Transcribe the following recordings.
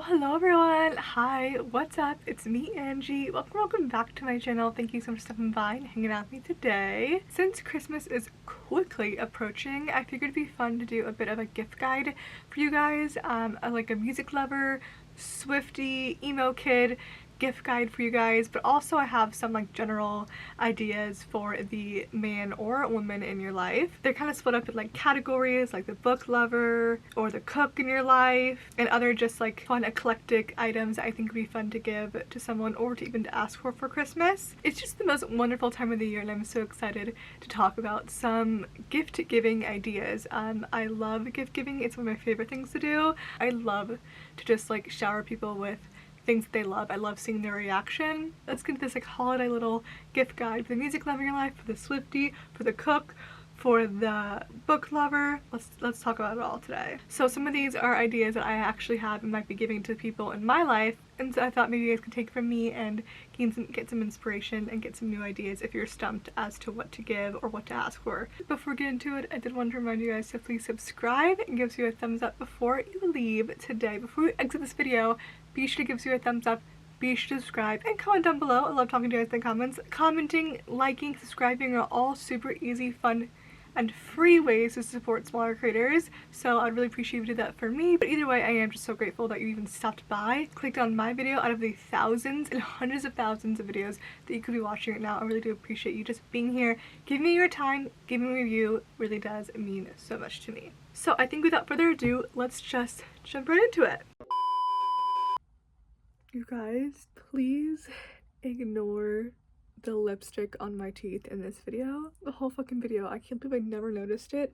Hello everyone. Hi, what's up? It's me, Angie. Welcome back to my channel. Thank you so much for stopping by and hanging out with me today. Since Christmas is quickly approaching, I figured it'd be fun to do a bit of a gift guide for you guys. Like a music lover, swiftie, emo kid gift guide for you guys, but also I have some like general ideas for the man or woman in your life. They're kind of split up in like categories, like the book lover or the cook in your life, and other just like fun eclectic items that I think would be fun to give to someone or to even to ask for Christmas. It's just the most wonderful time of the year and I'm so excited to talk about some gift giving ideas. I love gift giving. It's one of my favorite things to do. I love to just like shower people with things that they love. I love seeing their reaction. Let's get this like holiday little gift guide for the music lover in your life, for the swiftie, for the cook, for the book lover. Let's talk about it all today. So some of these are ideas that I actually have and might be giving to people in my life, and so I thought maybe you guys could take from me and get some inspiration and get some new ideas if you're stumped as to what to give or what to ask for. Before we get into it, I did want to remind you guys to please subscribe and give you a thumbs up before you leave today. Before we exit this video, be sure to give you a thumbs up, be sure to subscribe, and comment down below. I love talking to you guys in the comments. Commenting, liking, subscribing are all super easy, fun, and free ways to support smaller creators, so I'd really appreciate if you did that for me. But either way, I am just so grateful that you even stopped by, clicked on my video out of the thousands and hundreds of thousands of videos that you could be watching right now. I really do appreciate you just being here, giving me your time, giving me a review. Really does mean so much to me. So I think without further ado, let's just jump right into it. You guys, please ignore the lipstick on my teeth in this video. The whole fucking video. I can't believe I never noticed it.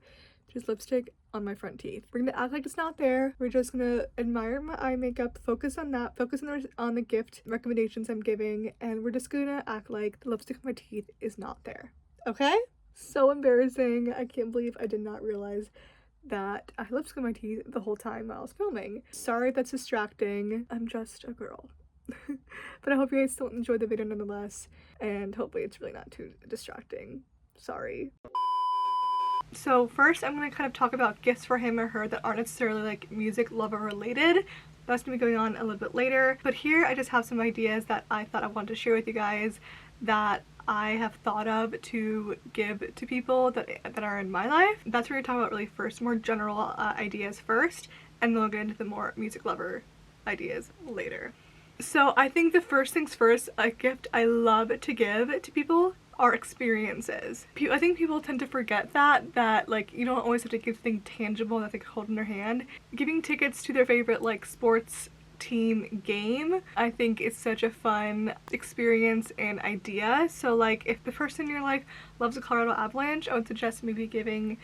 There's lipstick on my front teeth. We're gonna act like it's not there. We're just gonna admire my eye makeup, focus on that, focus on the gift recommendations I'm giving, and we're just gonna act like the lipstick on my teeth is not there. Okay? So embarrassing. I can't believe I did not realize that I had lipstick on my teeth the whole time while I was filming. Sorry if that's distracting. I'm just a girl. But I hope you guys still enjoyed the video nonetheless, and hopefully it's really not too distracting. Sorry. So first I'm going to kind of talk about gifts for him or her that aren't necessarily like music lover related. That's going to be going on a little bit later. But here I just have some ideas that I thought I wanted to share with you guys that I have thought of to give to people that are in my life. That's what we're talking about really first, more general ideas first, and then we'll get into the more music lover ideas later. So I think the first things first, a gift I love to give to people are experiences. I think people tend to forget that like you don't always have to give something tangible that they can hold in their hand. Giving tickets to their favorite like sports team game, I think it's such a fun experience and idea. So like if the person in your life loves the Colorado Avalanche, I would suggest maybe giving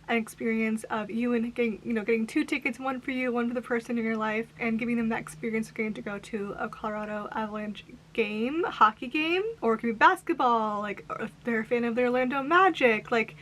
an experience of you and getting 2 tickets, one for you, one for the person in your life, and giving them that experience of getting to go to a Colorado Avalanche game, hockey game, or it could be basketball, like if they're a fan of the Orlando Magic, like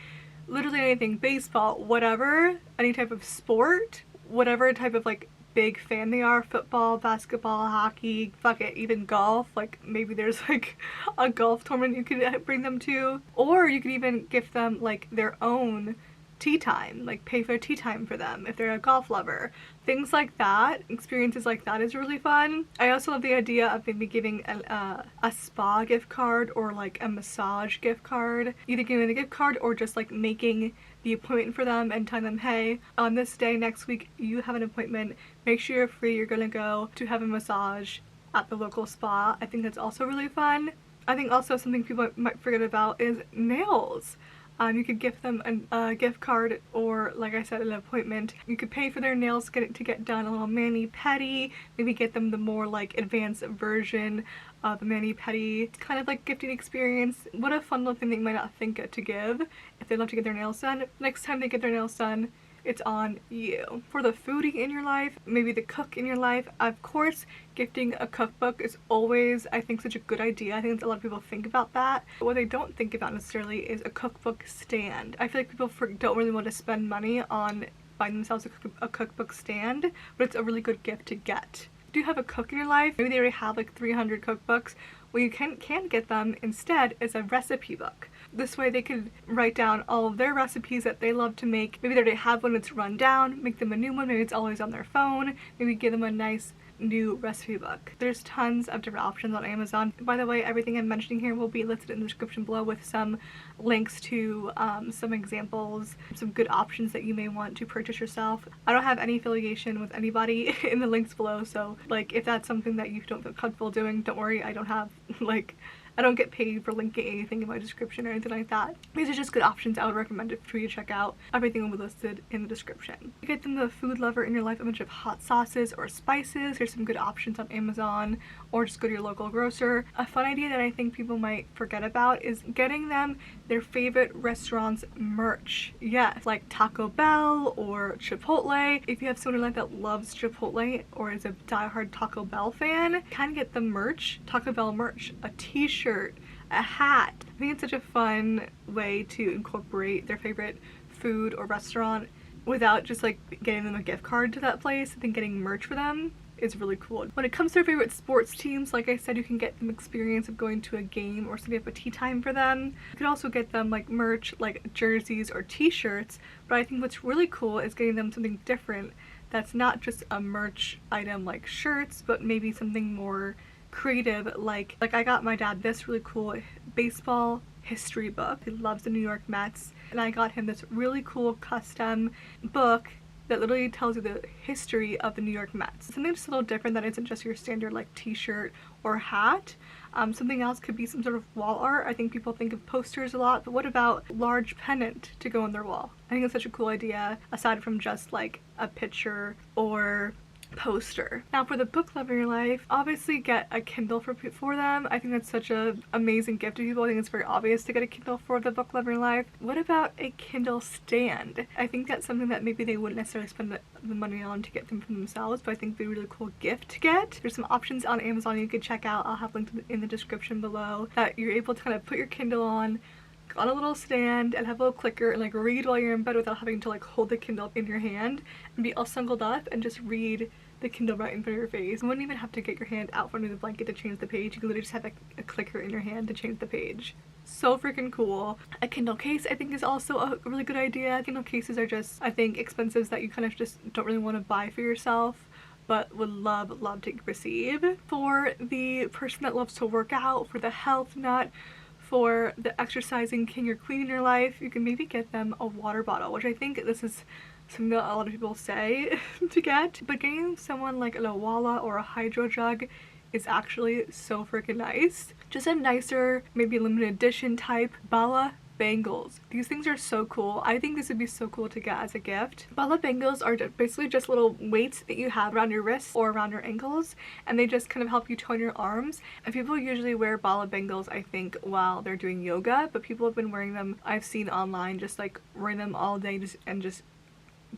literally anything, baseball, whatever, any type of sport, whatever type of like big fan they are, football, basketball, hockey, fuck it, even golf, like maybe there's like a golf tournament you could bring them to, or you could even gift them like their own tea time, like pay for tea time for them if they're a golf lover. Things like that, experiences like that is really fun. I also love the idea of maybe giving a spa gift card or like a massage gift card. Either giving a gift card or just like making the appointment for them and telling them, hey, on this day next week you have an appointment, make sure you're free, you're gonna go to have a massage at the local spa. I think that's also really fun. I think also something people might forget about is nails. You could gift them a gift card or, like I said, an appointment. You could pay for their nails to get done, a little mani-pedi, maybe get them the more like advanced version of a mani-pedi. It's kind of like gifting experience. What a fun little thing they might not think to give if they love to get their nails done. Next time they get their nails done, it's on you. For the foodie in your life, maybe the cook in your life, of course, gifting a cookbook is always, I think, such a good idea. I think a lot of people think about that. But what they don't think about necessarily is a cookbook stand. I feel like people don't really want to spend money on buying themselves a cookbook stand, but it's a really good gift to get. Do you have a cook in your life? Maybe they already have like 300 cookbooks. What you can get them instead is a recipe book. This way they could write down all of their recipes that they love to make. Maybe they already have one that's run down, make them a new one, maybe it's always on their phone, maybe give them a nice new recipe book. There's tons of different options on Amazon. By the way, everything I'm mentioning here will be listed in the description below with some links to some examples, some good options that you may want to purchase yourself. I don't have any affiliation with anybody in the links below, so like if that's something that you don't feel comfortable doing, don't worry. I don't have like, I don't get paid for linking anything in my description or anything like that. These are just good options I would recommend it for you to check out. Everything will be listed in the description. You get them the food lover in your life a bunch of hot sauces or spices. There's some good options on Amazon, or just go to your local grocer. A fun idea that I think people might forget about is getting them their favorite restaurants merch. Yeah, like Taco Bell or Chipotle. If you have someone in life that loves Chipotle or is a diehard Taco Bell fan, kind of get the merch, Taco Bell merch, a t-shirt, a hat. I think it's such a fun way to incorporate their favorite food or restaurant without just like getting them a gift card to that place. I think getting merch for them is really cool. When it comes to their favorite sports teams, like I said, you can get them experience of going to a game or setting up a tea time for them. You can also get them like merch, like jerseys or t-shirts, but I think what's really cool is getting them something different that's not just a merch item like shirts, but maybe something more creative, like I got my dad this really cool baseball history book. He loves the New York Mets, and I got him this really cool custom book that literally tells you the history of the New York Mets. Something just a little different that isn't just your standard like t-shirt or hat. Something else could be some sort of wall art. I think people think of posters a lot, but what about large pennant to go on their wall? I think it's such a cool idea, aside from just like a picture or poster. Now for the book lover in your life, obviously get a Kindle for them. I think that's such a amazing gift to people. I think it's very obvious to get a Kindle for the book lover in your life. What about a Kindle stand? I think that's something that maybe they wouldn't necessarily spend the money on to get them for themselves, but I think it'd be a really cool gift to get. There's some options on Amazon you could check out. I'll have linked in the description below that you're able to kind of put your Kindle on a little stand and have a little clicker and like read while you're in bed without having to like hold the Kindle in your hand and be all snuggled up and just read the Kindle right in front of your face. You wouldn't even have to get your hand out from under the blanket to change the page. You can literally just have a clicker in your hand to change the page. So freaking cool. A Kindle case I think is also a really good idea. Kindle cases are just, I think, expensive that you kind of just don't really want to buy for yourself, but would love to receive. For the person that loves to work out, for the health nut, for the exercising king or queen in your life, you can maybe get them a water bottle, which I think this is something that a lot of people say to get, but getting someone like an owala or a hydrojug is actually so freaking nice. Just a nicer, maybe limited edition type bala bangles. These things are so cool. I think this would be so cool to get as a gift. Bala bangles are basically just little weights that you have around your wrists or around your ankles, and they just kind of help you tone your arms. And people usually wear bala bangles, I think, while they're doing yoga, but people have been wearing them, I've seen online, just like wearing them all day and just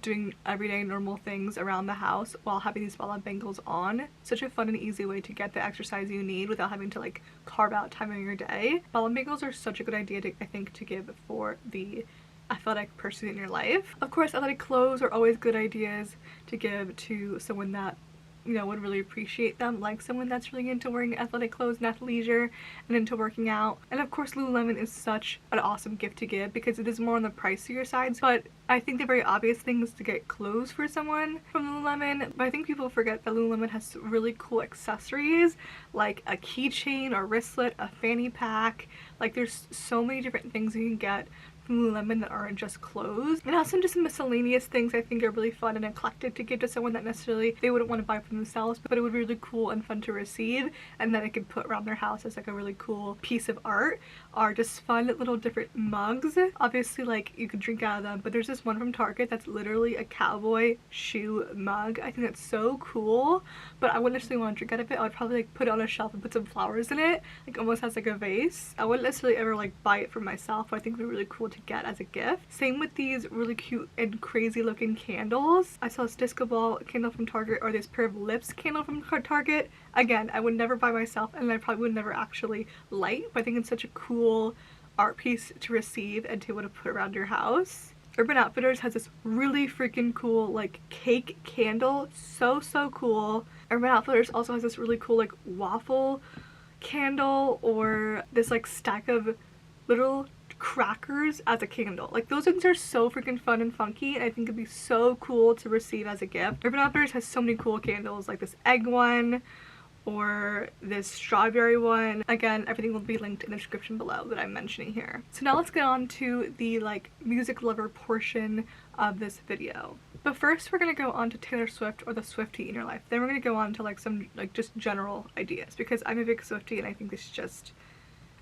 doing everyday normal things around the house while having these bala bangles on. Such a fun and easy way to get the exercise you need without having to like carve out time in your day. Bala bangles are such a good idea to, I think, to give for the athletic person in your life. Of course, athletic clothes are always good ideas to give to someone that, you know, would really appreciate them, like someone that's really into wearing athletic clothes and athleisure and into working out. And of course, Lululemon is such an awesome gift to give because it is more on the pricier side, but I think the very obvious thing is to get clothes for someone from Lululemon, but I think people forget that Lululemon has really cool accessories like a keychain or wristlet, a fanny pack. Like there's so many different things you can get Lululemon that aren't just clothes. And also just miscellaneous things I think are really fun and eclectic to give to someone that necessarily they wouldn't want to buy for themselves, but it would be really cool and fun to receive, and that I could put around their house as like a really cool piece of art. Are just fun little different mugs. Obviously, like, you could drink out of them, but there's this one from Target that's literally a cowboy shoe mug. I think that's so cool, but I wouldn't necessarily want to drink out of it. I would probably like put it on a shelf and put some flowers in it, like almost has like a vase. I wouldn't necessarily ever like buy it for myself, but I think it would be really cool to get as a gift. Same with these really cute and crazy looking candles. I saw this disco ball candle from Target, or this pair of lips candle from Target. Again, I would never buy myself, and I probably would never actually light, but I think it's such a cool art piece to receive and to be able to put around your house. Urban Outfitters has this really freaking cool like cake candle. So cool. Urban Outfitters also has this really cool like waffle candle, or this like stack of little crackers as a candle. Like, those things are so freaking fun and funky, and I think it'd be so cool to receive as a gift. Urban Outfitters has so many cool candles, like this egg one or this strawberry one. Again, everything will be linked in the description below that I'm mentioning here. So now let's get on to the like music lover portion of this video. But first we're gonna go on to Taylor Swift or the Swiftie in your life. Then we're gonna go on to like some like just general ideas, because I'm a big Swiftie and I think this just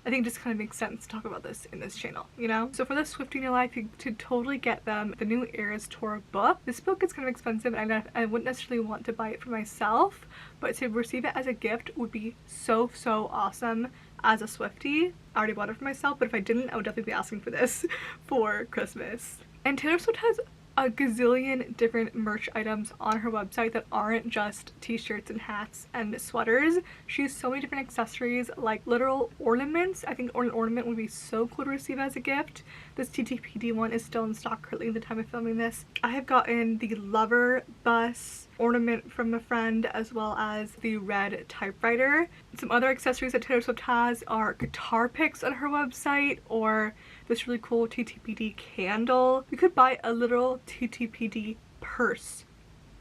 kind of makes sense to talk about this in this channel, you know? So for the Swiftie in your life, you could totally get them the new Eras Tour book. This book is kind of expensive and I wouldn't necessarily want to buy it for myself, but to receive it as a gift would be so awesome as a Swiftie. I already bought it for myself, but if I didn't, I would definitely be asking for this for Christmas. And Taylor Swift has a gazillion different merch items on her website that aren't just t-shirts and hats and sweaters. She has so many different accessories, like literal ornaments. I think an ornament would be so cool to receive as a gift. This TTPD one is still in stock currently at the time of filming this. I have gotten the Lover Bus ornament from a friend, as well as the red typewriter. Some other accessories that Taylor Swift has are guitar picks on her website, or this really cool TTPD candle. You could buy a literal TTPD purse.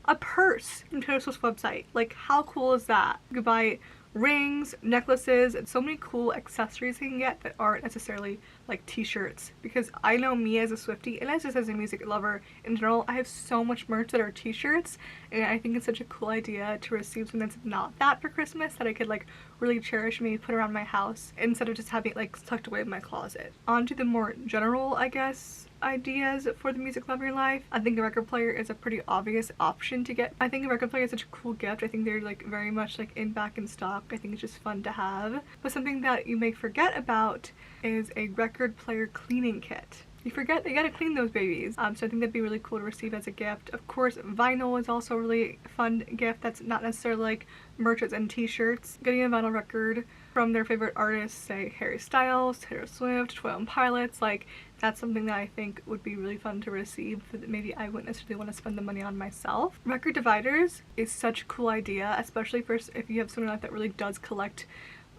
A purse from Taylor Swift's website. Like, how cool is that? You could buy rings, necklaces, and so many cool accessories you can get that aren't necessarily like t-shirts, because I know me as a Swiftie and just as a music lover in general, I have so much merch that are t-shirts, and I think it's such a cool idea to receive something that's not that for Christmas that I could like really cherish, maybe put around my house instead of just having it like tucked away in my closet. On to the more general, I guess, ideas for the music lover life. I think a record player is a pretty obvious option to get. I think a record player is such a cool gift. I think they're like very much like back in stock. I think it's just fun to have. But something that you may forget about is a record player cleaning kit. You forget that you gotta clean those babies. So I think that'd be really cool to receive as a gift. Of course, vinyl is also a really fun gift that's not necessarily like merches and t-shirts. Getting a vinyl record from their favorite artists, say Harry Styles, Taylor Swift, 12 Pilots, like that's something that I think would be really fun to receive that maybe I wouldn't necessarily want to spend the money on myself. Record dividers is such a cool idea, especially for if you have someone like that really does collect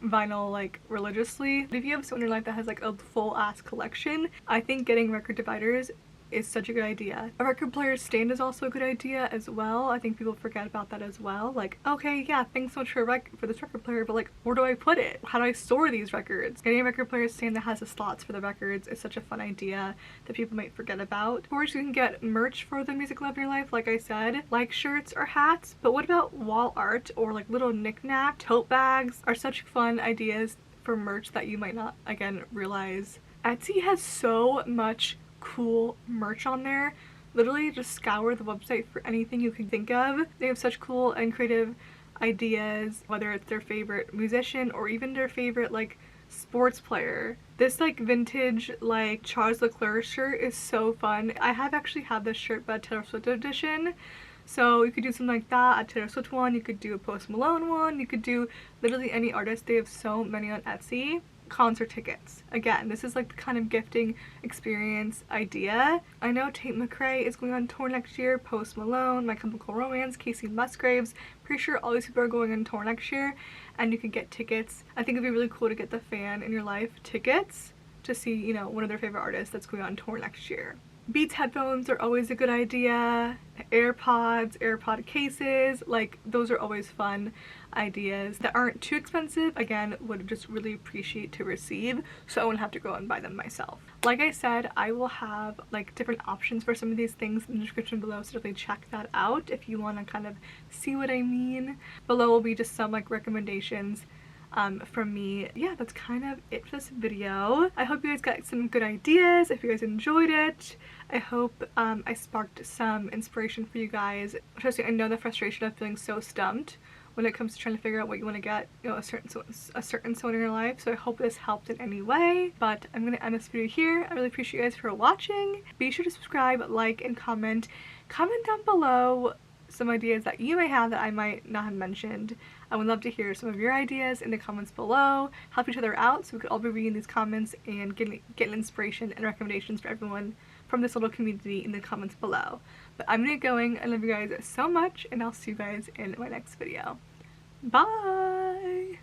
vinyl like religiously. If you have someone in your life that has like a full ass collection, I think getting record dividers is such a good idea. A record player stand is also a good idea as well. I think people forget about that as well. Like, okay, yeah, thanks so much for this record player, but like, where do I put it? How do I store these records? Getting a record player stand that has the slots for the records is such a fun idea that people might forget about. Of course, you can get merch for the music lover in your life, like I said, like shirts or hats, but what about wall art or like little knick-knack? Tote bags are such fun ideas for merch that you might not, again, realize. Etsy has so much cool merch on there. Literally just scour the website for anything you can think of. They have such cool and creative ideas, whether it's their favorite musician or even their favorite like sports player. This like vintage like Charles Leclerc shirt is so fun. I actually have this shirt but Taylor Swift edition. So you could do something like that, a Taylor Swift one, you could do a Post Malone one, you could do literally any artist. They have so many on Etsy. Concert tickets. Again, this is like the kind of gifting experience idea. I know Tate McRae is going on tour next year, Post Malone, My Chemical Romance, Casey Musgraves. Pretty sure all these people are going on tour next year, and you could get tickets. I think it'd be really cool to get the fan in your life tickets to see, you know, one of their favorite artists that's going on tour next year. Beats headphones are always a good idea. AirPods, AirPod cases, like those are always fun ideas that aren't too expensive. Again, would just really appreciate to receive, so I wouldn't have to go and buy them myself. Like I said, I will have like different options for some of these things in the description below, so definitely check that out if you want to kind of see what I mean. Below will be just some like recommendations from me. Yeah, that's kind of it for this video. I hope you guys got some good ideas. If you guys enjoyed it, I hope I sparked some inspiration for you guys. Trust me, I know the frustration of feeling so stumped when it comes to trying to figure out what you want to get, you know, a certain someone in your life. So I hope this helped in any way. But I'm gonna end this video here. I really appreciate you guys for watching. Be sure to subscribe, like, and comment. Comment down below some ideas that you may have that I might not have mentioned. I would love to hear some of your ideas in the comments below. Help each other out so we could all be reading these comments and getting inspiration and recommendations for everyone from this little community in the comments below. But I'm gonna get going. I love you guys so much, and I'll see you guys in my next video. Bye!